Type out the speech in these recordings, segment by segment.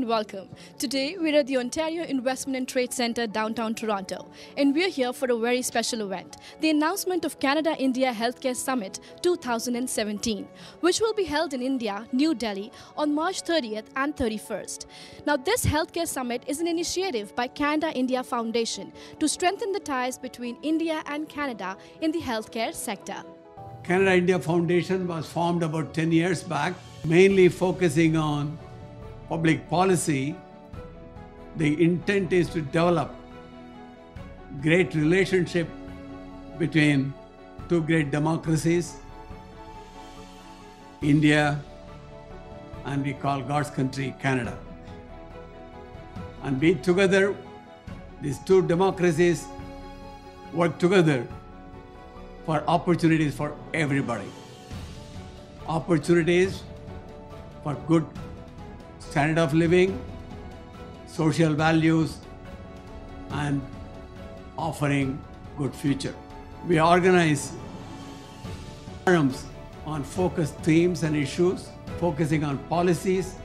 and welcome. Today we're at the Ontario Investment and Trade Centre downtown Toronto, and we're here for a very special event, the announcement of Canada-India Healthcare Summit 2017, which will be held in India, New Delhi on March 30th and 31st. Now this Healthcare Summit is an initiative by Canada-India Foundation to strengthen the ties between India and Canada in the healthcare sector. Canada-India Foundation was formed about 10 years back, mainly focusing on public policy. The intent is to develop great relationship between two great democracies, India and we call God's country, Canada. And we together, these two democracies work together for opportunities for everybody. Opportunities for good standard of living, social values, and offering good future. We organize forums on focused themes and issues, focusing on policies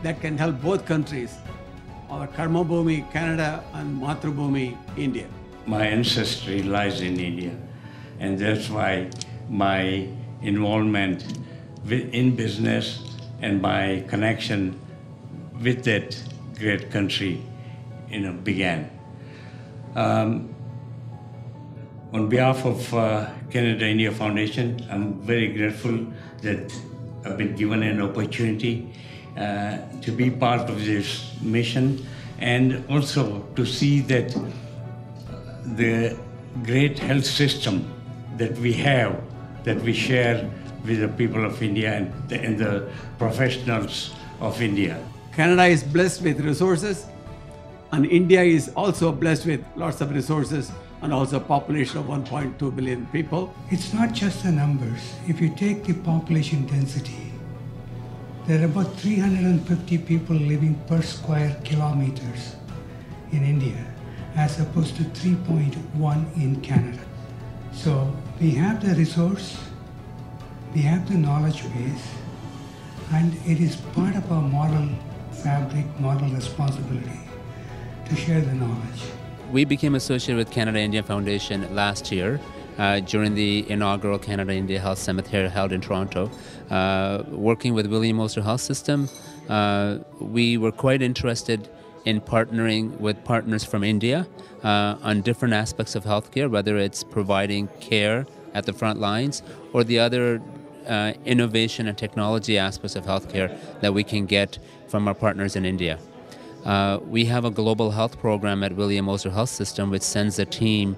that can help both countries, our Karma Bhumi, Canada, and Mar2, India. My ancestry lies in India, and that's why my involvement in business and my connection with that great country, began. On behalf of Canada-India Foundation, I'm very grateful that I've been given an opportunity to be part of this mission, and also to see that the great health system that we have, that we share with the people of India and the professionals of India. Canada is blessed with resources, and India is also blessed with lots of resources and also a population of 1.2 billion people. It's not just the numbers. If you take the population density, there are about 350 people living per square kilometers in India, as opposed to 3.1 in Canada. So we have the resource, we have the knowledge base, and it is part of our moral fabric, moral responsibility to share the knowledge. We became associated with Canada-India Foundation last year during the inaugural Canada-India Health Summit here held in Toronto. Working with William Osler Health System, we were quite interested in partnering with partners from India on different aspects of healthcare, whether it's providing care at the front lines or the other innovation and technology aspects of healthcare that we can get from our partners in India. We have a global health program at William Osler Health System which sends a team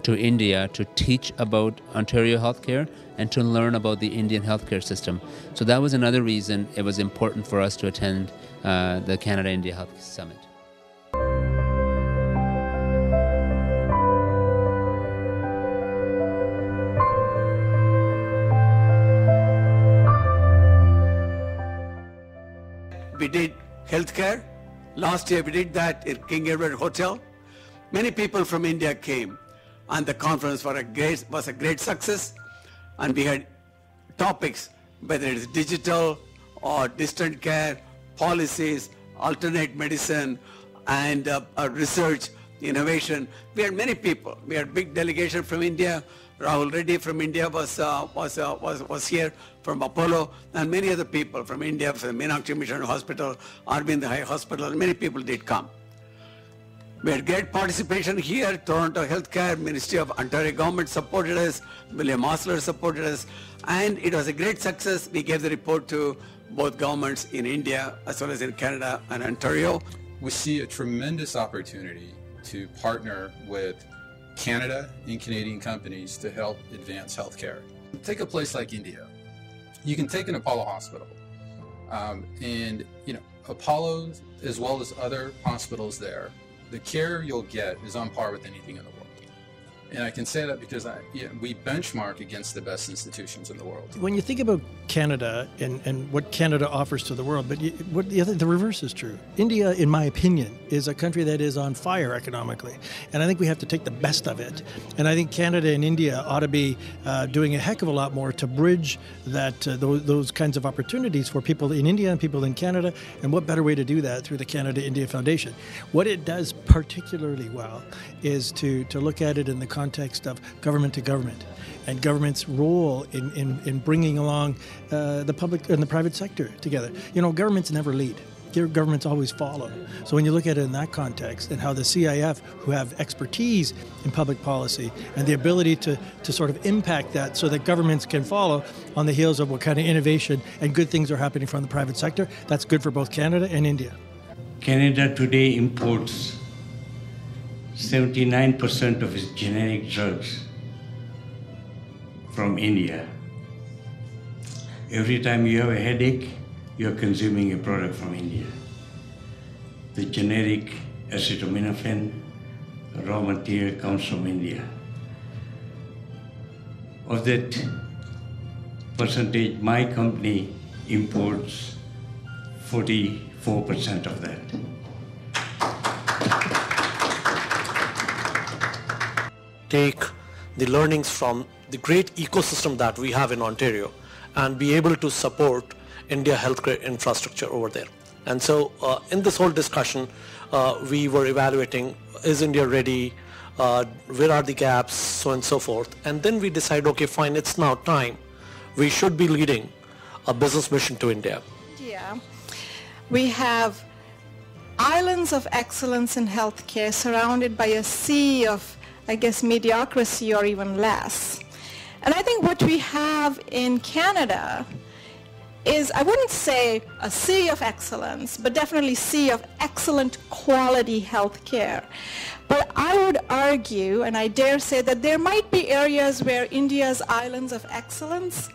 to India to teach about Ontario healthcare and to learn about the Indian healthcare system. So that was another reason it was important for us to attend the Canada-India Health Summit. We did healthcare. Last year we did that in King Edward Hotel. Many people from India came, and the conference was a great success. And we had topics, whether it's digital or distant care, policies, alternate medicine, and research, innovation. We had many people. We had a big delegation from India. Rahul Reddy from India was here, from Apollo, and many other people from India, from the Meenakshi Mission Hospital, Arvind High Hospital, and many people did come. We had great participation here. Toronto Healthcare, Ministry of Ontario Government supported us, William Osler supported us, and it was a great success. We gave the report to both governments in India as well as in Canada and Ontario. We see a tremendous opportunity to partner with Canada and Canadian companies to help advance healthcare. Take a place like India. You can take an Apollo hospital, and Apollo, as well as other hospitals there, the care you'll get is on par with anything in the world. And I can say that because we benchmark against the best institutions in the world. When you think about Canada and what Canada offers to the world, but the reverse is true. India, in my opinion, is a country that is on fire economically. And I think we have to take the best of it. And I think Canada and India ought to be doing a heck of a lot more to bridge those kinds of opportunities for people in India and people in Canada. And what better way to do that through the Canada-India Foundation? What it does particularly well is to look at it in the context of government to government and government's role in bringing along the public and the private sector together. You know, governments never lead. Governments always follow. So when you look at it in that context and how the CIF, who have expertise in public policy and the ability to sort of impact that so that governments can follow on the heels of what kind of innovation and good things are happening from the private sector, that's good for both Canada and India. Canada today imports 79% of its generic drugs from India. Every time you have a headache, you're consuming a product from India. The generic acetaminophen raw material comes from India. Of that percentage, my company imports 44% of that. Take the learnings from the great ecosystem that we have in Ontario and be able to support India healthcare infrastructure over there. And so in this whole discussion, we were evaluating, is India ready? Where are the gaps? So on and so forth. And then we decided, okay, fine, it's now time. We should be leading a business mission to India. Yeah. We have islands of excellence in healthcare surrounded by a sea of, I guess, mediocrity or even less. And I think what we have in Canada is, I wouldn't say a sea of excellence, but definitely sea of excellent quality healthcare. But I would argue, and I dare say, that there might be areas where India's islands of excellence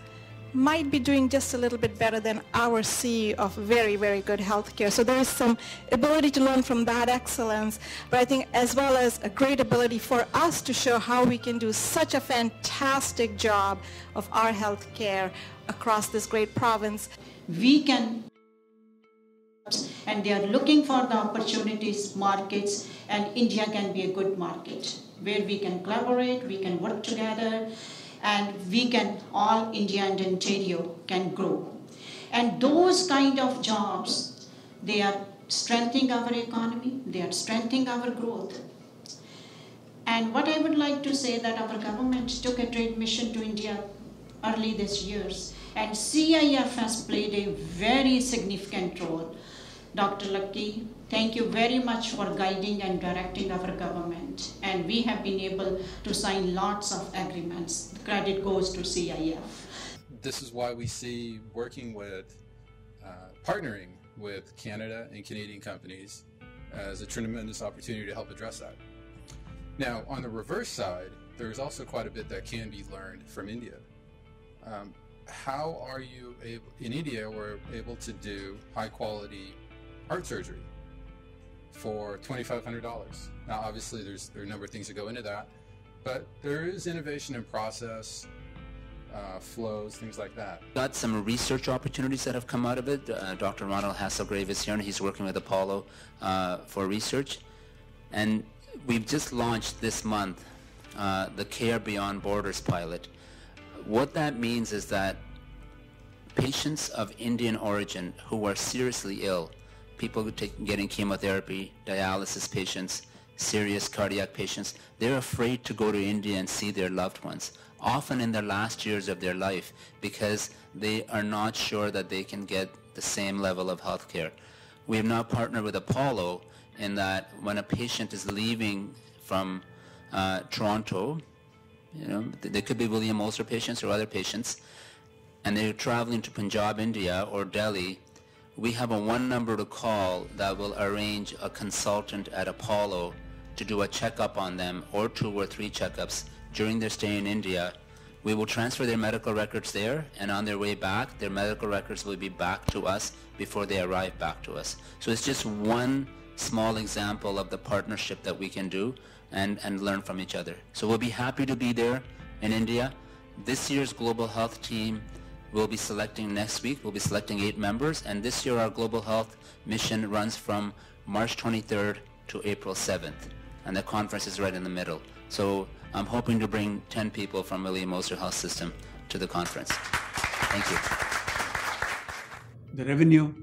might be doing just a little bit better than our sea of very, very good healthcare. So there is some ability to learn from that excellence, but I think as well as a great ability for us to show how we can do such a fantastic job of our healthcare across this great province. We can, and they are looking for the opportunities, markets, and India can be a good market where we can collaborate, we can work together, and we can, all India and Ontario can grow. And those kind of jobs, they are strengthening our economy, they are strengthening our growth. And what I would like to say that our government took a trade mission to India early this year, and CIF has played a very significant role. Dr. Lucky, thank you very much for guiding and directing our government. And we have been able to sign lots of agreements. The credit goes to CIF. This is why we see working with, partnering with Canada and Canadian companies as a tremendous opportunity to help address that. Now, on the reverse side, there's also quite a bit that can be learned from India. How are you able, in India, we're able to do high quality heart surgery for $2,500. Now, obviously, there are a number of things that go into that, but there is innovation in process, flows, things like that. Got some research opportunities that have come out of it. Dr. Ronald Hasselgrave is here, and he's working with Apollo for research. And we've just launched this month the Care Beyond Borders pilot. What that means is that patients of Indian origin who are seriously ill, people who getting chemotherapy, dialysis patients, serious cardiac patients, they're afraid to go to India and see their loved ones, often in their last years of their life, because they are not sure that they can get the same level of health care. We have now partnered with Apollo in that when a patient is leaving from Toronto, you know, they could be William Ulcer patients or other patients, and they're traveling to Punjab, India, or Delhi, we have a one number to call that will arrange a consultant at Apollo to do a checkup on them, or 2 or 3 checkups during their stay in India. We will transfer their medical records there, and on their way back, their medical records will be back to us before they arrive back to us. So it's just one small example of the partnership that we can do, and learn from each other. So we'll be happy to be there in India. This year's Global Health team will be selecting next week. We'll be selecting 8 members, and this year our Global Health mission runs from March 23rd to April 7th, and the conference is right in the middle. So I'm hoping to bring 10 people from William Osler Health System to the conference. Thank you. The revenue,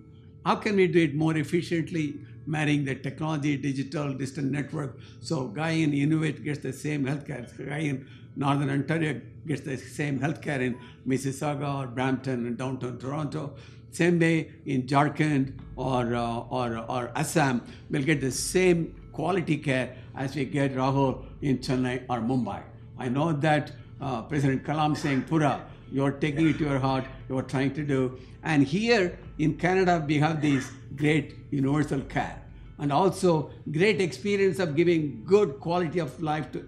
how can we do it more efficiently, marrying the technology, digital, distant network, so guy in Innovate gets the same healthcare, guy in Northern Ontario gets the same healthcare in Mississauga or Brampton and downtown Toronto. Same way in Jharkhand or Assam, we'll get the same quality care as we get Rahul in Chennai or Mumbai. I know that President Kalam saying, Pura, you're taking it to your heart, you're trying to do. And here in Canada, we have this great universal care and also great experience of giving good quality of life to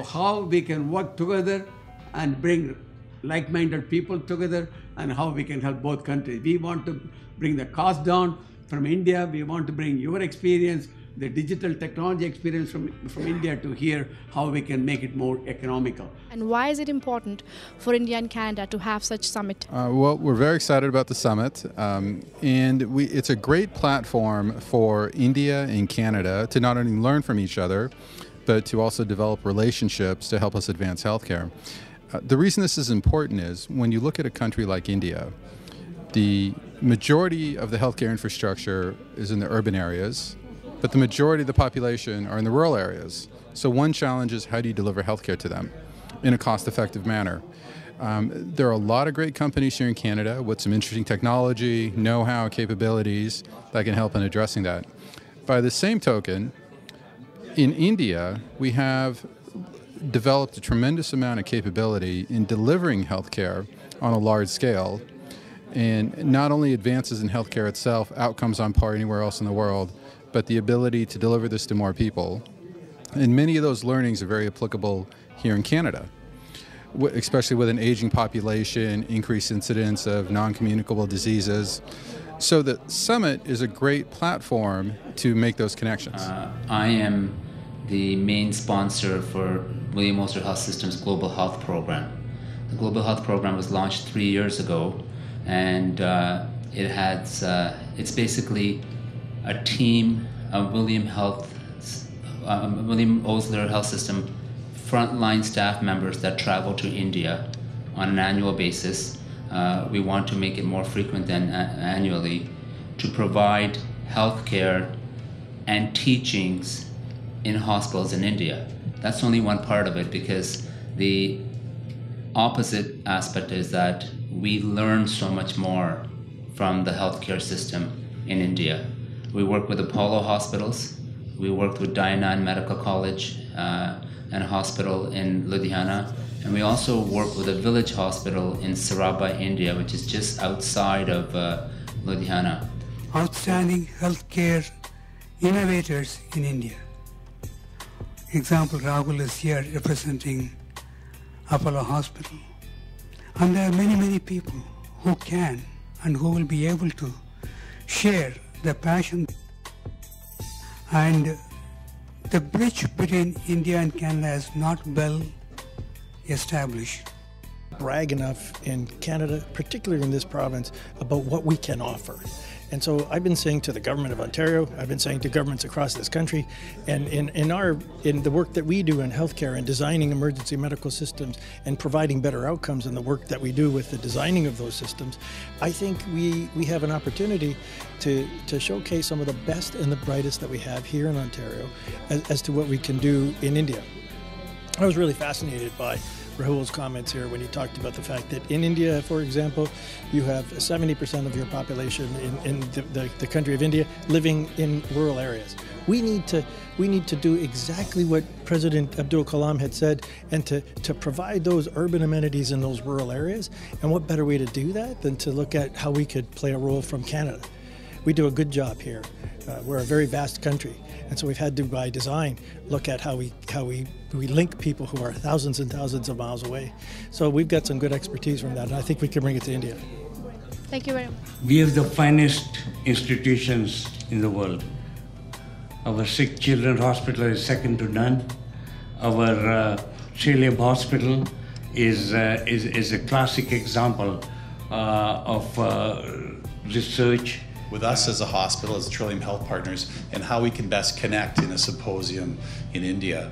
how we can work together and bring like-minded people together and how we can help both countries. We want to bring the cost down from India. We want to bring your experience, the digital technology experience from India to here, how we can make it more economical. And why is it important for India and Canada to have such summit? Well, we're very excited about the summit, and it's a great platform for India and Canada to not only learn from each other, but to also develop relationships to help us advance healthcare. The reason this is important is when you look at a country like India, the majority of the healthcare infrastructure is in the urban areas, but the majority of the population are in the rural areas. So one challenge is how do you deliver healthcare to them in a cost-effective manner? There are a lot of great companies here in Canada with some interesting technology, know-how, capabilities that can help in addressing that. By the same token, in India, we have developed a tremendous amount of capability in delivering healthcare on a large scale, and not only advances in healthcare itself, outcomes on par anywhere else in the world, but the ability to deliver this to more people. And many of those learnings are very applicable here in Canada, especially with an aging population, increased incidence of non-communicable diseases. So the summit is a great platform to make those connections. I am the main sponsor for William Osler Health System's Global Health Program. The Global Health Program was launched 3 years ago, and it's basically a team of William Osler Health System frontline staff members that travel to India on an annual basis. We want to make it more frequent than annually to provide healthcare and teachings in hospitals in India. That's only one part of it, because the opposite aspect is that we learn so much more from the healthcare system in India. We work with Apollo hospitals. We worked with Dayanand Medical College and hospital in Ludhiana. And we also work with a village hospital in Saraba, India, which is just outside of Ludhiana. Outstanding healthcare innovators in India. Example, Rahul is here representing Apollo Hospital. And there are many, many people who can and who will be able to share the passion. And the bridge between India and Canada is not well established. Brag enough in Canada, particularly in this province, about what we can offer. And so I've been saying to the government of Ontario, I've been saying to governments across this country, and in the work that we do in healthcare and designing emergency medical systems and providing better outcomes in the work that we do with the designing of those systems, I think we have an opportunity to showcase some of the best and the brightest that we have here in Ontario as to what we can do in India. I was really fascinated by Rahul's comments here when he talked about the fact that in India, for example, you have 70% of your population in the country of India living in rural areas. We need to do exactly what President Abdul Kalam had said, and to provide those urban amenities in those rural areas. And what better way to do that than to look at how we could play a role from Canada. We do a good job here. We're a very vast country, and so we've had to, by design, look at how we link people who are thousands and thousands of miles away. So we've got some good expertise from that, and I think we can bring it to India. Thank you very much. We have the finest institutions in the world. Our sick children hospital is second to none. Our Trillium Hospital is a classic example of research. With us as a hospital, as Trillium Health Partners, and how we can best connect in a symposium in India.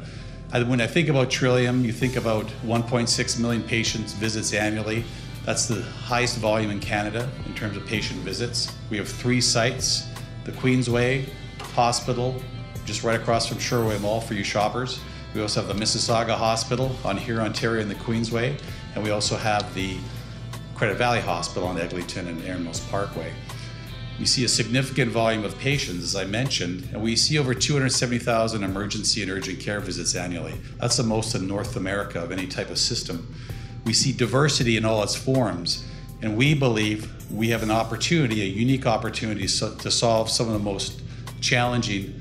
When I think about Trillium, you think about 1.6 million patients visits annually. That's the highest volume in Canada in terms of patient visits. We have 3 sites, the Queensway Hospital, just right across from Sherway Mall for you shoppers. We also have the Mississauga Hospital on here, Ontario, in the Queensway, and we also have the Credit Valley Hospital on Eglinton and Erin-Mills Parkway. We see a significant volume of patients, as I mentioned, and we see over 270,000 emergency and urgent care visits annually. That's the most in North America of any type of system. We see diversity in all its forms, and we believe we have an opportunity, a unique opportunity to solve some of the most challenging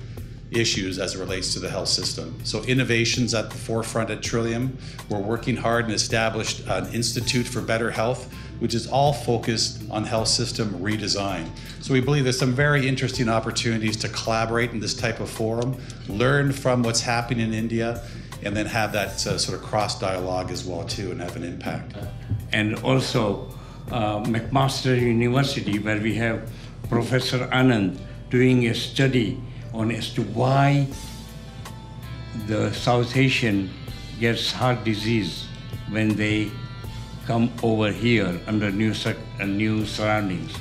issues as it relates to the health system. So innovation's at the forefront at Trillium. We're working hard and established an Institute for Better Health, which is all focused on health system redesign. So we believe there's some very interesting opportunities to collaborate in this type of forum, learn from what's happening in India, and then have that sort of cross-dialogue as well too, and have an impact. And also McMaster University, where we have Professor Anand doing a study on as to why the South Asian gets heart disease when they come over here under new surroundings.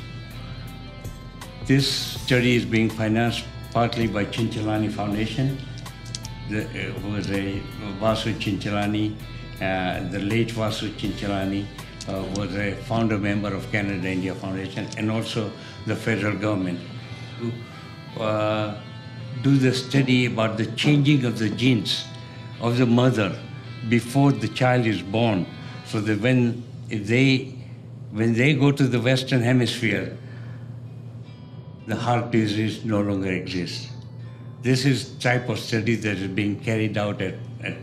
This study is being financed partly by Chinchalani Foundation, who was a Vasu Chinchalani, the late Vasu Chinchalani was a founder member of Canada-India Foundation, and also the federal government, who do the study about the changing of the genes of the mother before the child is born, so that when they go to the Western Hemisphere, the heart disease no longer exists. This is type of study that is being carried out at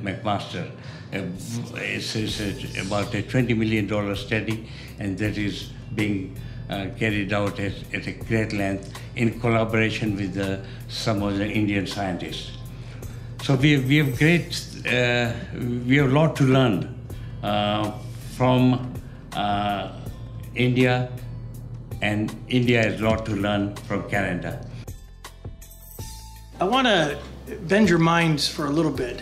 McMaster. It's about a $20 million study, and that is being carried out at a great length in collaboration with some of the Indian scientists. So we have a lot to learn from India, and India has a lot to learn from Canada. I want to bend your minds for a little bit.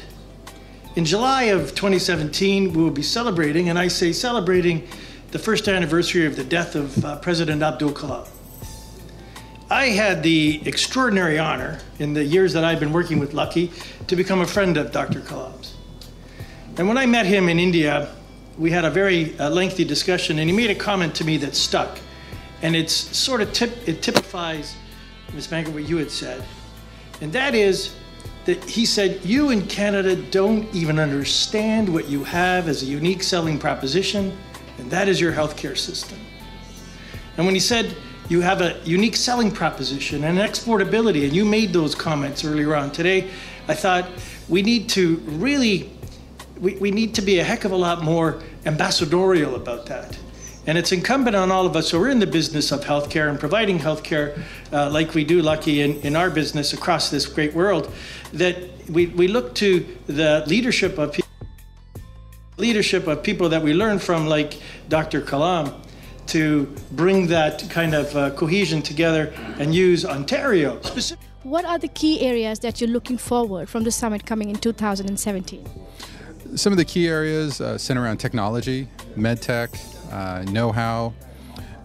In July of 2017, we will be celebrating, and I say celebrating, the first anniversary of the death of President Abdul Kalam. I had the extraordinary honor, in the years that I've been working with Lucky, to become a friend of Dr. Kalam's. And when I met him in India, we had a very lengthy discussion, and he made a comment to me that stuck. And it's sort of it typifies, Ms. Banker, what you had said. And that is that he said, you in Canada don't even understand what you have as a unique selling proposition, and that is your healthcare system. And when he said you have a unique selling proposition and exportability, and you made those comments earlier on today, I thought we need to really, we need to be a heck of a lot more ambassadorial about that. And it's incumbent on all of us who are in the business of healthcare and providing healthcare like we do, Lucky, in our business across this great world, that we look to the leadership of people that we learn from, like Dr. Kalam, to bring that kind of cohesion together and use Ontario. What are the key areas that you're looking forward from the summit coming in 2017? Some of the key areas center around technology, medtech, know-how,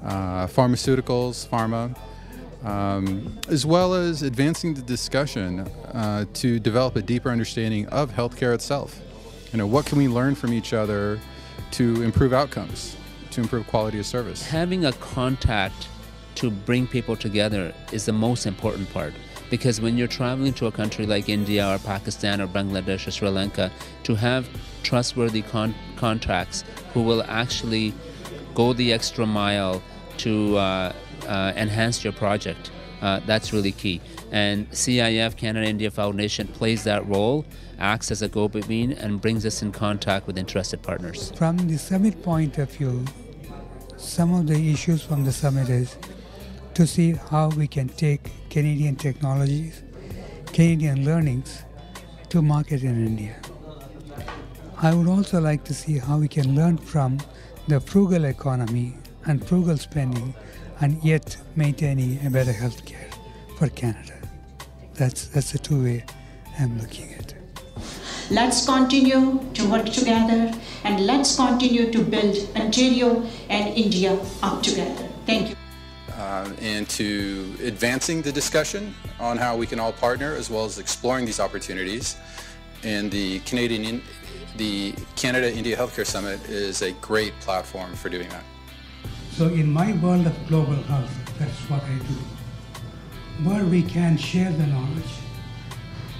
pharmaceuticals, pharma, as well as advancing the discussion to develop a deeper understanding of healthcare itself. You know, what can we learn from each other to improve outcomes, to improve quality of service? Having a contact to bring people together is the most important part. Because when you're traveling to a country like India or Pakistan or Bangladesh or Sri Lanka, to have trustworthy contacts who will actually go the extra mile to enhance your project, that's really key. And CIF, Canada-India Foundation, plays that role, acts as a go-between, and brings us in contact with interested partners. From the summit point of view, some of the issues from the summit is to see how we can take Canadian technologies Canadian learnings to market in India. I would also like to see how we can learn from the frugal economy and frugal spending and yet maintaining a better healthcare for Canada. That's the two-way I'm looking at it. Let's continue to work together and let's continue to build Ontario and India up together. Thank you. And to advancing the discussion on how we can all partner, as well as exploring these opportunities. And the Canada-India Healthcare Summit is a great platform for doing that. So in my world of global health, that's what I do. Where we can share the knowledge,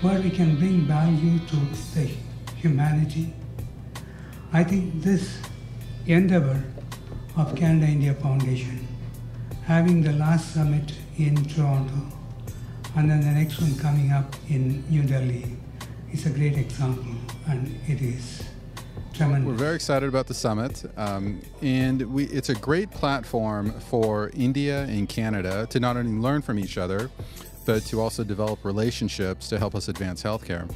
where we can bring value to the humanity. I think this endeavor of Canada-India Foundation, having the last summit in Toronto and then the next one coming up in New Delhi, is a great example, and it is tremendous. We're very excited about the summit, and it's a great platform for India and Canada to not only learn from each other, but to also develop relationships to help us advance healthcare.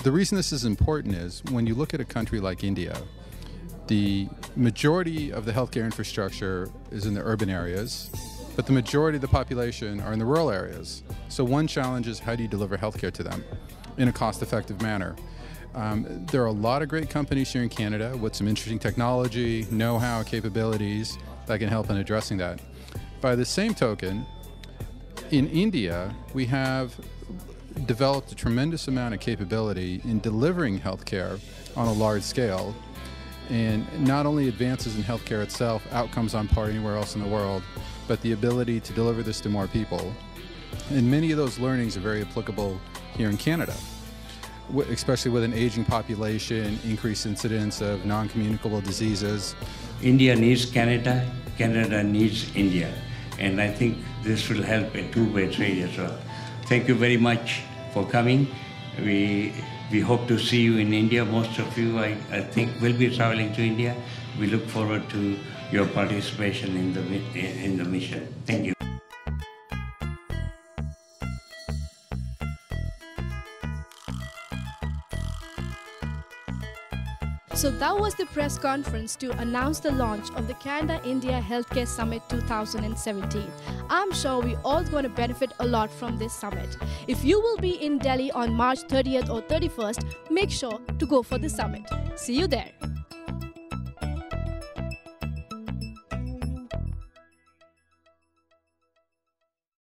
The reason this is important is when you look at a country like India, the majority of the healthcare infrastructure is in the urban areas, but the majority of the population are in the rural areas. So one challenge is how do you deliver healthcare to them in a cost-effective manner? There are a lot of great companies here in Canada with some interesting technology, know-how, capabilities that can help in addressing that. By the same token, in India, we have developed a tremendous amount of capability in delivering healthcare on a large scale, and not only advances in healthcare itself, outcomes on par anywhere else in the world, but the ability to deliver this to more people. And many of those learnings are very applicable here in Canada, especially with an aging population, increased incidence of non-communicable diseases. India needs Canada, Canada needs India. And I think this will help a two-way trade as well. Thank you very much for coming. We hope to see you in India. Most of you, I think, will be traveling to India. We look forward to your participation in the mission. Thank you. So that was the press conference to announce the launch of the Canada-India Healthcare Summit 2017. I'm sure we're all going to benefit a lot from this summit. If you will be in Delhi on March 30th or 31st, make sure to go for the summit. See you there.